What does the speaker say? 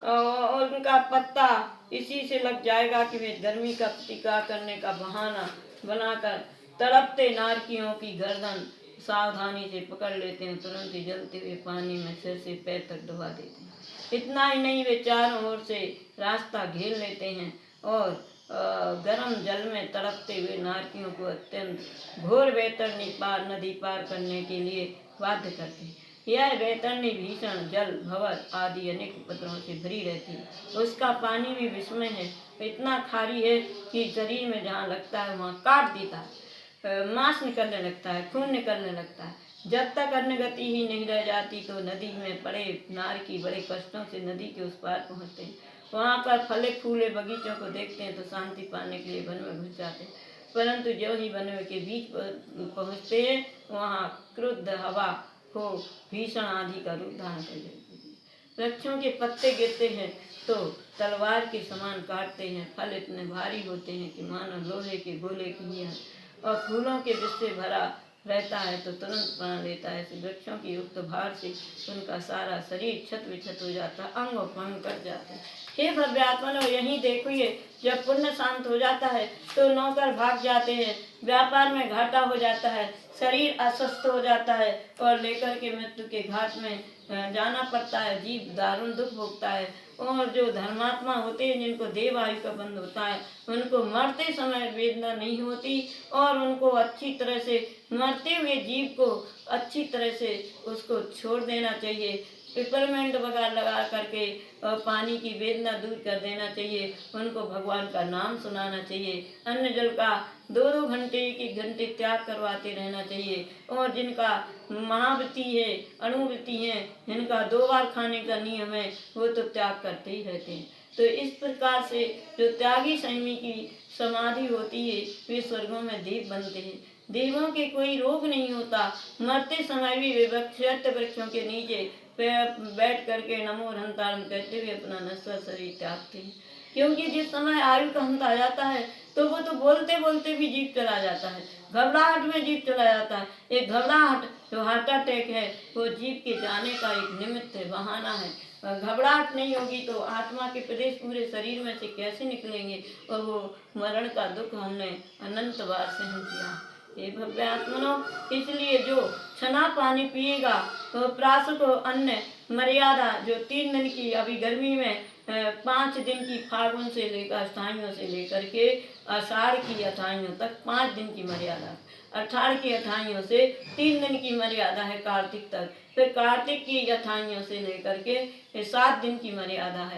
और उनका पत्ता इसी से लग जाएगा कि वे गर्मी का प्रतिकार करने का बहाना बनाकर तड़पते नारकियों की गर्दन सावधानी से पकड़ लेते हैं, तुरंत ही जलते हुए पानी में सिर से पैर तक डुबा देते हैं। इतना ही नहीं, वे चारों ओर से रास्ता घेर लेते हैं और गर्म जल में तड़पते हुए नारकियों को अत्यंत घोर वैतरणी नदी पार करने के लिए बाध्य करते हैं। यह वैतरणी भीषण जल भंवर आदि अनेक उपद्रवों से भरी रहती है। उसका पानी भी विस्मय है, इतना खारी है कि शरीर में जहाँ लगता है वहाँ काट देता है, मांस निकलने लगता है, खून निकलने लगता है। जब तक अन्न गति ही नहीं रह जाती तो नदी में पड़े नारकी बड़े कष्टों से नदी के उस पार पहुँचते हैं। वहाँ पर फले फूले बगीचों को देखते हैं तो शांति पाने के लिए वन में घुस जाते हैं, परंतु जो ही वन के बीच पहुँचते हैं वहाँ क्रुद्ध हवा को भीषण आंधी का रूप धारण कर देती है। वृक्षों के पत्ते गिरते हैं तो तलवार के समान काटते हैं, फल इतने भारी होते हैं कि मानो लोहे के गोले की हैं, और फूलों के विष से भरा रहता है तो तुरंत प्राण लेता है। वृक्षों की युक्त भार से उनका सारा शरीर क्षत विक्षत हो जाता है, अंग भंग कट जाते हैं। हे भव्यात्मनो, यहीं देखिए, जब पुण्य शांत हो जाता है तो नौकर भाग जाते हैं, व्यापार में घाटा हो जाता है, शरीर अस्वस्थ हो जाता है और लेकर के मृत्यु के घाट में जाना पड़ता है। जीव दारुण दुख भोगता है। और जो धर्मात्मा होते हैं, जिनको देव आयु का बंध होता है, उनको मरते समय वेदना नहीं होती और उनको अच्छी तरह से मरते हुए जीव को अच्छी तरह से उसको छोड़ देना चाहिए। पिपरमेंट वगैरह लगा करके पानी की वेदना दूर कर देना चाहिए। उनको भगवान का नाम सुनाना चाहिए। अन्न जल का 2-2 घंटे एक घंटे त्याग करवाते रहना चाहिए। और जिनका महावृत्ति है, अणुवृत्ति है, जिनका 2 बार खाने का नियम है, वो तो त्याग करते ही रहते हैं। तो इस प्रकार से जो त्यागी संयमी की समाधि होती है, वे स्वर्गों में देव बनते हैं। देवों के कोई रोग नहीं होता। मरते समय भी वे वृक्षों के नीचे बैठ करके नमो रंतारम कहते हुए अपना नश्वर शरीर त्यागते हैं। क्योंकि जिस समय आयु का अंत आ जाता है तो वो तो बोलते बोलते भी जीव चला जाता है, घबराहट में जीव चला जाता है। एक घबराहट जो हार्ट अटैक है, वो जीव के जाने का एक निमित्त है, बहाना है। घबराहट नहीं होगी तो आत्मा के प्रदेश पूरे शरीर में से कैसे निकलेंगे, और वो मरण का दुख हमने अनंत बार सहन किया। हे भव्यात्मनो, इसलिए जो छना पानी पिएगा तो प्रास को अन्न मर्यादा जो 3 दिन की, अभी गर्मी में 5 दिन की, फागुन से लेकर अष्टाइयों से लेकर के आषाढ़ की अठाइयों तक 5 दिन की मर्यादा, अषाढ़ की अठाइयों से 3 दिन की मर्यादा है कार्तिक तक, फिर कार्तिक की अठाइयों से लेकर के 7 दिन की मर्यादा है।